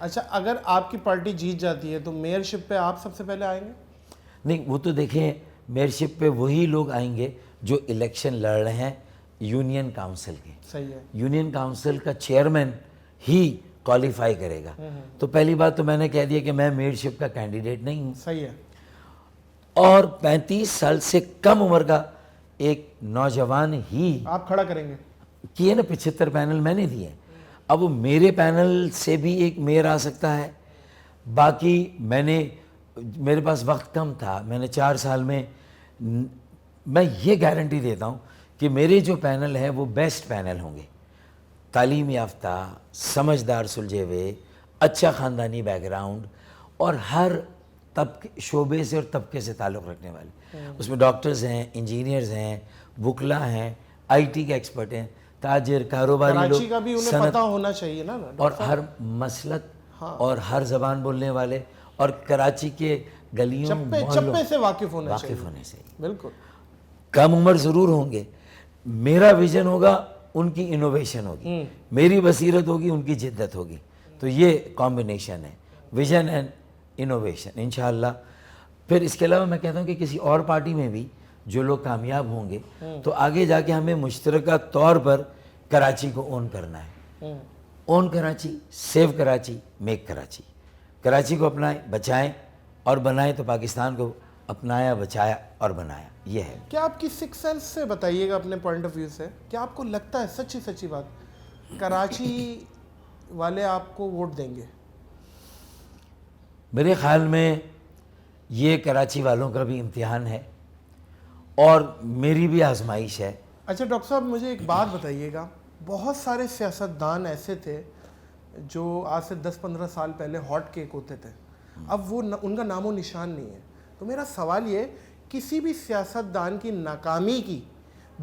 اچھا اگر آپ کی پارٹی جیت جاتی ہے تو میئرشپ پہ آپ سب سے پہلے آئیں گے؟ نہیں، وہ تو دیکھیں میئرشپ پہ وہی لوگ آئیں گے جو الیکشن لڑ رہے ہیں یونین کاؤنسل کے. صحیح ہے. یونین کاؤنسل کا چیئرمین ہی کوالیفائی کرے گا. تو پہلی بات تو میں نے کہہ دیا کہ میں میئرشپ کا کینڈیڈیٹ نہیں ہوں. صحیح ہے. اور 35 سال سے کم عمر کا ایک نوجوان ہی آپ کھڑا کریں گے؟ کیے نا 75 پینل میں نے دیے. اب وہ میرے پینل سے بھی ایک میئر آ سکتا ہے. باقی میرے پاس وقت کم تھا، میں نے 4 سال میں یہ گارنٹی دیتا ہوں کہ میرے جو پینل ہیں وہ بیسٹ پینل ہوں گے. تعلیم یافتہ، سمجھدار سلجھے ہوئے، اچھا خاندانی بیک گراؤنڈ اور ہر شعبے سے اور طبقے سے تعلق رکھنے والے. اس میں ڈاکٹرز ہیں، انجینئرز ہیں، وکلا ہیں، آئی ٹی کے ایکسپرٹ ہیں، تاجر، کاروباری لوگ، کراچی کا بھی انہیں پتہ ہونا چاہیے نا. اور ہر مسلک اور ہر زبان بولنے والے اور کراچی کے گلیوں چپے سے واقف ہونے چاہیے. بالکل. کم عمر ضرور ہوں گے. میرا ویژن ہوگا، ان کی انوویشن ہوگی، میری بصیرت ہوگی، ان کی جدت ہوگی. تو یہ کمبینیشن ہے، ویژن اینڈ انوویشن انشاءاللہ. پھر اس کے علاوہ میں کہتا ہوں کہ کسی اور پارٹی میں بھی جو لوگ کامیاب ہوں گے تو آگے جا کے ہمیں مشترکہ طور پر کراچی کو اون کرنا ہے. اون کراچی، سیو کراچی، میک کراچی. کراچی کو اپنائیں، بچائیں اور بنائیں تو پاکستان کو اپنایا، بچایا اور بنایا. یہ ہے. کیا آپ کی سکس سینس سے بتائیے گا اپنے پوائنٹ آف ویو سے، کیا آپ کو لگتا ہے سچی بات کراچی والے آپ کو ووٹ دیں گے؟ میرے خیال میں یہ کراچی والوں کا بھی امتحان ہے اور میری بھی آزمائش ہے. اچھا ڈاکٹر صاحب مجھے ایک بات بتائیے گا، بہت سارے سیاستدان ایسے تھے جو آج سے 10-15 سال پہلے ہاٹ کیک ہوتے تھے، اب وہ ان کا نام و نشان نہیں ہے. تو میرا سوال یہ، کسی بھی سیاستدان کی ناکامی کی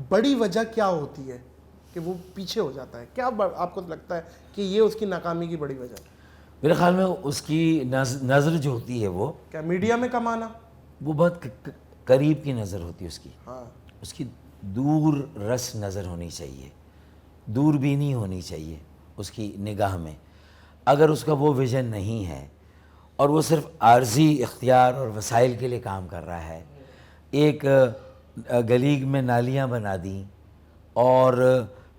بڑی وجہ کیا ہوتی ہے کہ وہ پیچھے ہو جاتا ہے؟ کیا آپ کو لگتا ہے کہ یہ اس کی ناکامی کی بڑی وجہ ہے؟ میرے خیال میں اس کی نظر جو ہوتی ہے وہ کیا میڈیا میں کمانا؟ وہ بہت قریب کی نظر ہوتی ہے اس کی. ہاں. اس کی دور رس نظر ہونی چاہیے، دور بینی ہونی چاہیے اس کی نگاہ میں. اگر اس کا وہ ویژن نہیں ہے اور وہ صرف عارضی اختیار اور وسائل کے لیے کام کر رہا ہے، ایک گلی میں نالیاں بنا دیں اور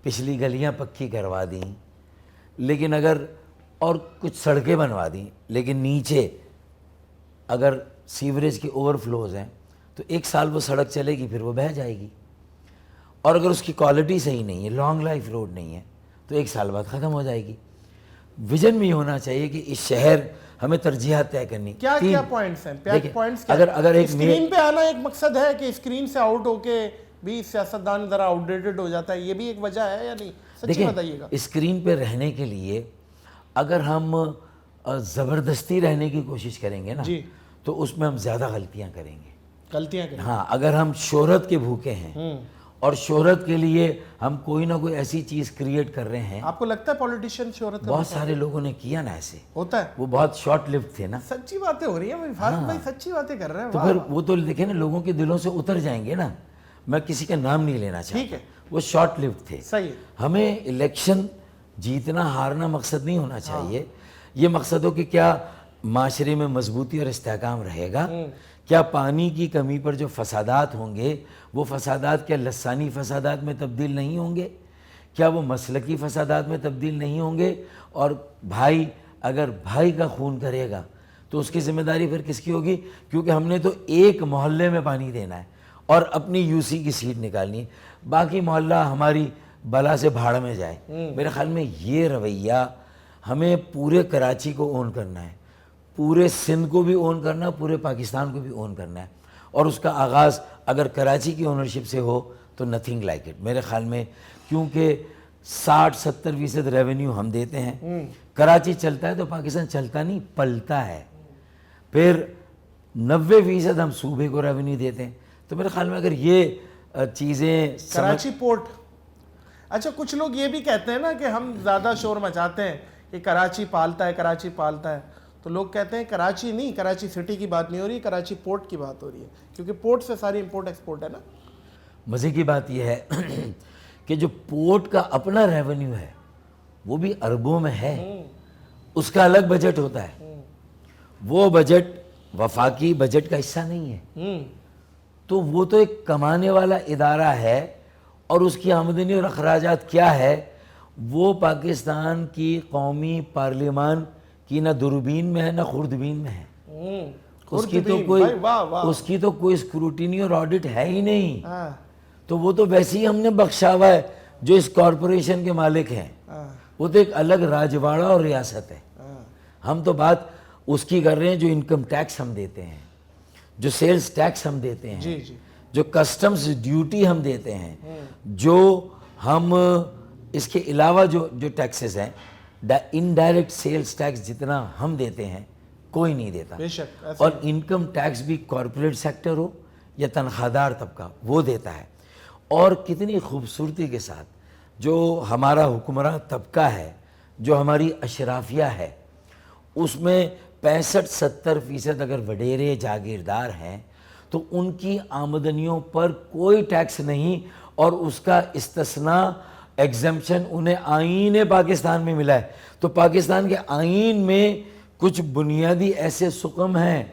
پچھلی گلیاں پکی کروا دیں، لیکن اور کچھ سڑکیں بنوا دیں، لیکن نیچے اگر سیوریج کے اوور فلوز ہیں تو 1 سال وہ سڑک چلے گی، پھر وہ بہہ جائے گی. اور اگر اس کی کوالٹی صحیح نہیں ہے، لانگ لائف روڈ نہیں ہے، تو 1 سال بعد ختم ہو جائے گی. ویژن بھی ہونا چاہیے کہ اس شہر ہمیں ترجیحات طے کرنی. کیا پوائنٹس ہیں؟ اگر ایک اسکرین پہ آنا ایک مقصد ہے کہ اسکرین سے آؤٹ ہو کے بھی سیاستدان ذرا آؤٹ ڈیٹڈ ہو جاتا ہے، یہ بھی ایک وجہ ہے یا نہیں؟ سچی بتائیے گا. اسکرین پہ رہنے کے لیے اگر ہم زبردستی رہنے کی کوشش کریں گے نا تو اس میں ہم زیادہ غلطیاں کریں گے. ہاں، اگر ہم شہرت کے بھوکے ہیں اور شہرت کے لیے ہم کوئی نہ کوئی ایسی چیز کریٹ کر رہے ہیں. آپ کو لگتا ہے پولیٹیشین شہرت؟ بہت سارے لوگوں نے کیا نا، ایسے ہوتا ہے. وہ بہت شارٹ لیوڈ تھے نا. سچی باتیں ہو رہی ہیں فاروق بھائی، سچی باتیں کر رہے ہیں. تو پھر وہ تو دیکھیں نا، لوگوں کے دلوں سے اتر جائیں گے نا. میں کسی کا نام نہیں لینا چاہتا، وہ شارٹ لیوڈ تھے. صحیح. ہمیں الیکشن جیتنا ہارنا مقصد نہیں ہونا چاہیے. یہ مقصد ہو کہ کیا معاشرے میں مضبوطی اور استحکام رہے گا، کیا پانی کی کمی پر جو فسادات ہوں گے وہ فسادات کیا لسانی فسادات میں تبدیل نہیں ہوں گے، کیا وہ مسلکی فسادات میں تبدیل نہیں ہوں گے. اور بھائی اگر بھائی کا خون کرے گا تو اس کی ذمہ داری پھر کس کی ہوگی؟ کیونکہ ہم نے تو ایک محلے میں پانی دینا ہے اور اپنی یو سی کی سیٹ نکالنی ہے، باقی محلہ ہماری بلا سے بھاڑ میں جائے. میرے خیال میں یہ رویہ ہمیں پورے کراچی کو اون کرنا ہے، پورے سندھ کو بھی اون کرنا ہے، پورے پاکستان کو بھی اون کرنا ہے. اور اس کا آغاز اگر کراچی کی اونرشپ سے ہو تو نتھنگ لائک اٹ میرے خیال میں. کیونکہ 60-70% ریونیو ہم دیتے ہیں، کراچی چلتا ہے تو پاکستان چلتا نہیں، پلتا ہے. پھر 90% ہم صوبے کو ریونیو دیتے ہیں. تو میرے خیال میں اگر یہ چیزیں کراچی پورٹ. اچھا کچھ لوگ یہ بھی کہتے ہیں نا کہ ہم زیادہ شور مچاتے ہیں کہ کراچی پالتا ہے، کراچی پالتا ہے. تو لوگ کہتے ہیں کراچی نہیں، کراچی سٹی کی بات نہیں ہو رہی، کراچی پورٹ کی بات ہو رہی ہے، کیونکہ پورٹ سے ساری امپورٹ ایکسپورٹ ہے نا. مزے کی بات یہ ہے کہ جو پورٹ کا اپنا ریونیو ہے وہ بھی اربوں میں ہے، اس کا الگ بجٹ ہوتا ہے، وہ بجٹ وفاقی بجٹ کا حصہ نہیں ہے، تو وہ تو ایک کمانے والا ادارہ ہے، اور اس کی آمدنی اور اخراجات کیا ہے وہ پاکستان کی قومی پارلیمان کی نہ دوربین میں ہے نہ خوردبین میں ہے، اس کی تو کوئی اسکروٹینی اور آڈٹ ہے ہی نہیں، تو وہ تو ویسے ہی ہم نے بخشا ہوا ہے جو اس کارپوریشن کے مالک ہیں، وہ تو ایک الگ راجواڑہ اور ریاست ہے۔ ہم تو بات اس کی کر رہے ہیں جو انکم ٹیکس ہم دیتے ہیں، جو سیلز ٹیکس ہم دیتے ہیں، جو کسٹمز ڈیوٹی ہم دیتے ہیں، جو ہم اس کے علاوہ جو ٹیکسز ہیں، انڈائریکٹ سیلز ٹیکس جتنا ہم دیتے ہیں کوئی نہیں دیتا، اور انکم ٹیکس بھی کارپوریٹ سیکٹر ہو یا تنخواہ دار طبقہ وہ دیتا ہے۔ اور کتنی خوبصورتی کے ساتھ جو ہمارا حکمراں طبقہ ہے، جو ہماری اشرافیہ ہے، اس میں 65-70% اگر وڈیرے جاگیردار ہیں تو ان کی آمدنیوں پر کوئی ٹیکس نہیں، اور اس کا استثناء ایگزمپشن انہیں آئین پاکستان میں ملا ہے۔ تو پاکستان کے آئین میں کچھ بنیادی ایسے سقم ہیں،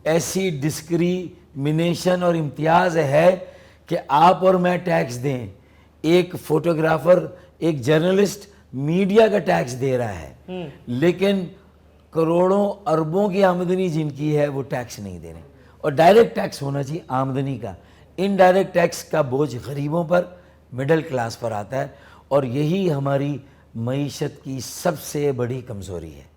ایسی ڈسکریمنیشن اور امتیاز ہے کہ آپ اور میں ٹیکس دیں، ایک فوٹوگرافر، ایک جرنلسٹ میڈیا کا ٹیکس دے رہا ہے، لیکن کروڑوں اربوں کی آمدنی جن کی ہے وہ ٹیکس نہیں دے رہے۔ اور ڈائریکٹ ٹیکس ہونا چاہیے آمدنی کا، انڈائریکٹ ٹیکس کا بوجھ غریبوں پر، مڈل کلاس پر آتا ہے، اور یہی ہماری معیشت کی سب سے بڑی کمزوری ہے۔